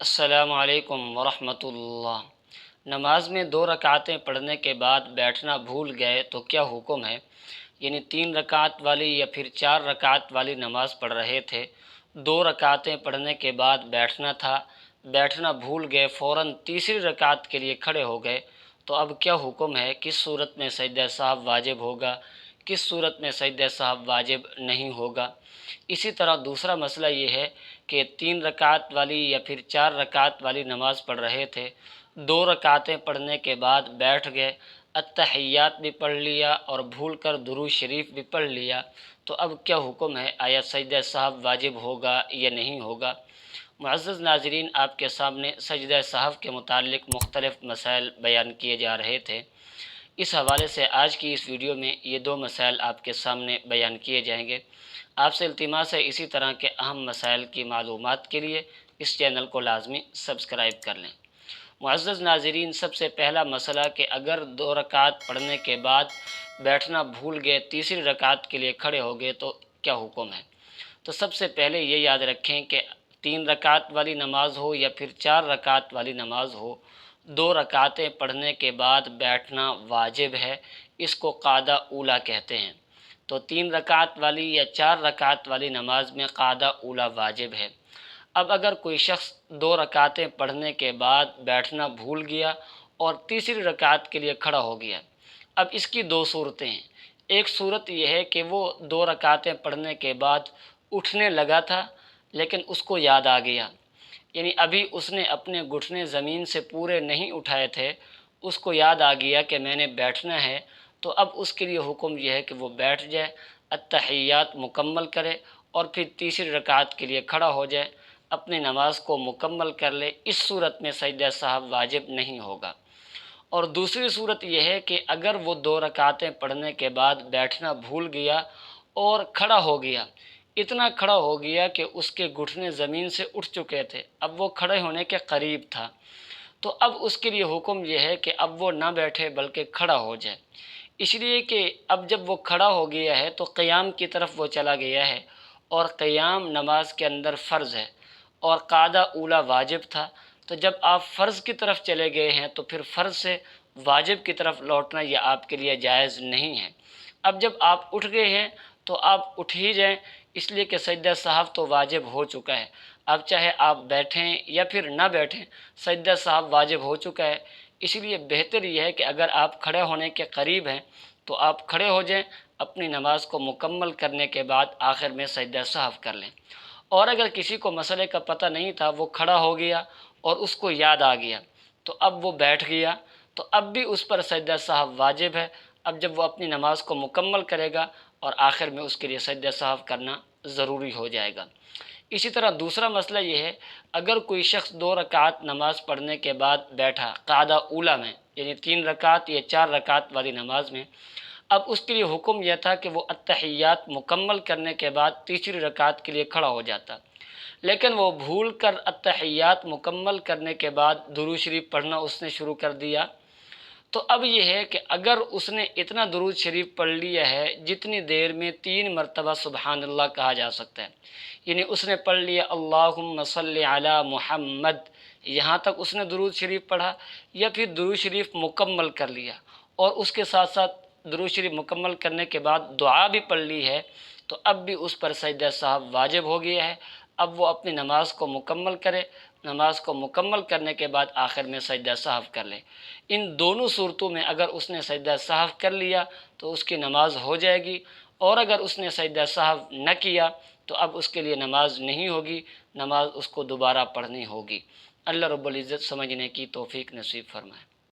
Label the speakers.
Speaker 1: السلام علیکم ورحمۃ اللہ۔ نماز میں 2 رکعتیں پڑھنے کے بعد بیٹھنا بھول گئے تو کیا حکم ہے؟ یعنی 3 رکعت والی یا پھر 4 رکعت والی نماز پڑھ رہے تھے، 2 رکعتیں پڑھنے کے بعد بیٹھنا تھا، بیٹھنا بھول گئے، فوراً تیسری رکعت کے لیے کھڑے ہو گئے، تو اب کیا حکم ہے؟ کس صورت میں سجدہ سہو واجب ہوگا، کس صورت میں سجدہ سہو واجب نہیں ہوگا؟ اسی طرح دوسرا مسئلہ یہ ہے کہ 3 رکعت والی یا پھر 4 رکعت والی نماز پڑھ رہے تھے، 2 رکعتیں پڑھنے کے بعد بیٹھ گئے، التحیات بھی پڑھ لیا اور بھول کر درود شریف بھی پڑھ لیا، تو اب کیا حکم ہے؟ آیا سجدہ سہو واجب ہوگا یا نہیں ہوگا؟ معزز ناظرین، آپ کے سامنے سجدہ سہو کے متعلق مختلف مسائل بیان کیے جا رہے تھے۔ اس حوالے سے آج کی اس ویڈیو میں یہ 2 مسائل آپ کے سامنے بیان کیے جائیں گے۔ آپ سے التماس ہے اسی طرح کے اہم مسائل کی معلومات کے لیے اس چینل کو لازمی سبسکرائب کر لیں۔ معزز ناظرین، سب سے پہلا مسئلہ کہ اگر 2 رکعت پڑھنے کے بعد بیٹھنا بھول گئے، تیسری رکعت کے لیے کھڑے ہو گئے تو کیا حکم ہے؟ تو سب سے پہلے یہ یاد رکھیں کہ 3 رکعت والی نماز ہو یا پھر 4 رکعت والی نماز ہو، 2 رکعتیں پڑھنے کے بعد بیٹھنا واجب ہے۔ اس کو قاعدہ اولیٰ کہتے ہیں۔ تو 3 رکعت والی یا 4 رکعت والی نماز میں قاعدہ اولیٰ واجب ہے۔ اب اگر کوئی شخص 2 رکعتیں پڑھنے کے بعد بیٹھنا بھول گیا اور تیسری رکعت کے لیے کھڑا ہو گیا، اب اس کی 2 صورتیں ہیں۔ ایک صورت یہ ہے کہ وہ 2 رکعتیں پڑھنے کے بعد اٹھنے لگا تھا لیکن اس کو یاد آ گیا، یعنی ابھی اس نے اپنے گھٹنے زمین سے پورے نہیں اٹھائے تھے، اس کو یاد آ گیا کہ میں نے بیٹھنا ہے، تو اب اس کے لیے حکم یہ ہے کہ وہ بیٹھ جائے، التحیات مکمل کرے اور پھر تیسری رکعت کے لیے کھڑا ہو جائے، اپنی نماز کو مکمل کر لے۔ اس صورت میں سجدہ سہو واجب نہیں ہوگا۔ اور دوسری صورت یہ ہے کہ اگر وہ 2 رکعتیں پڑھنے کے بعد بیٹھنا بھول گیا اور کھڑا ہو گیا، اتنا کھڑا ہو گیا کہ اس کے گھٹنے زمین سے اٹھ چکے تھے، اب وہ کھڑے ہونے کے قریب تھا، تو اب اس کے لیے حکم یہ ہے کہ اب وہ نہ بیٹھے بلکہ کھڑا ہو جائے، اس لیے کہ اب جب وہ کھڑا ہو گیا ہے تو قیام کی طرف وہ چلا گیا ہے، اور قیام نماز کے اندر فرض ہے اور قاعدہ اولیٰ واجب تھا، تو جب آپ فرض کی طرف چلے گئے ہیں تو پھر فرض سے واجب کی طرف لوٹنا یہ آپ کے لیے جائز نہیں ہے۔ اب جب آپ اٹھ گئے ہیں تو آپ اٹھ ہی جائیں، اس لیے کہ سجدہ سہو تو واجب ہو چکا ہے۔ اب چاہے آپ بیٹھیں یا پھر نہ بیٹھیں، سجدہ سہو واجب ہو چکا ہے۔ اس لیے بہتر یہ ہے کہ اگر آپ کھڑے ہونے کے قریب ہیں تو آپ کھڑے ہو جائیں، اپنی نماز کو مکمل کرنے کے بعد آخر میں سجدہ سہو کر لیں۔ اور اگر کسی کو مسئلے کا پتہ نہیں تھا، وہ کھڑا ہو گیا اور اس کو یاد آ گیا تو اب وہ بیٹھ گیا، تو اب بھی اس پر سجدہ سہو واجب ہے۔ اب جب وہ اپنی نماز کو مکمل کرے گا اور آخر میں اس کے لیے سجدہ سہو کرنا ضروری ہو جائے گا۔ اسی طرح دوسرا مسئلہ یہ ہے، اگر کوئی شخص 2 رکعت نماز پڑھنے کے بعد بیٹھا قاعدہ اولیٰ میں، یعنی 3 رکعت یا 4 رکعت والی نماز میں، اب اس کے لیے حکم یہ تھا کہ وہ التحیات مکمل کرنے کے بعد تیسری رکعت کے لیے کھڑا ہو جاتا، لیکن وہ بھول کر التحیات مکمل کرنے کے بعد درود شریف پڑھنا اس نے شروع کر دیا، تو اب یہ ہے کہ اگر اس نے اتنا درود شریف پڑھ لیا ہے جتنی دیر میں 3 مرتبہ سبحان اللہ کہا جا سکتا ہے، یعنی اس نے پڑھ لیا اللہم صلی علی محمد، یہاں تک اس نے درود شریف پڑھا، یا پھر درود شریف مکمل کر لیا اور اس کے ساتھ ساتھ درود شریف مکمل کرنے کے بعد دعا بھی پڑھ لی ہے، تو اب بھی اس پر سجدہ سہو واجب ہو گیا ہے۔ اب وہ اپنی نماز کو مکمل کرے، نماز کو مکمل کرنے کے بعد آخر میں سجدہ سہو کر لے۔ ان دونوں صورتوں میں اگر اس نے سجدہ سہو کر لیا تو اس کی نماز ہو جائے گی، اور اگر اس نے سجدہ سہو نہ کیا تو اب اس کے لیے نماز نہیں ہوگی، نماز اس کو دوبارہ پڑھنی ہوگی۔ اللہ رب العزت سمجھنے کی توفیق نصیب فرمائے۔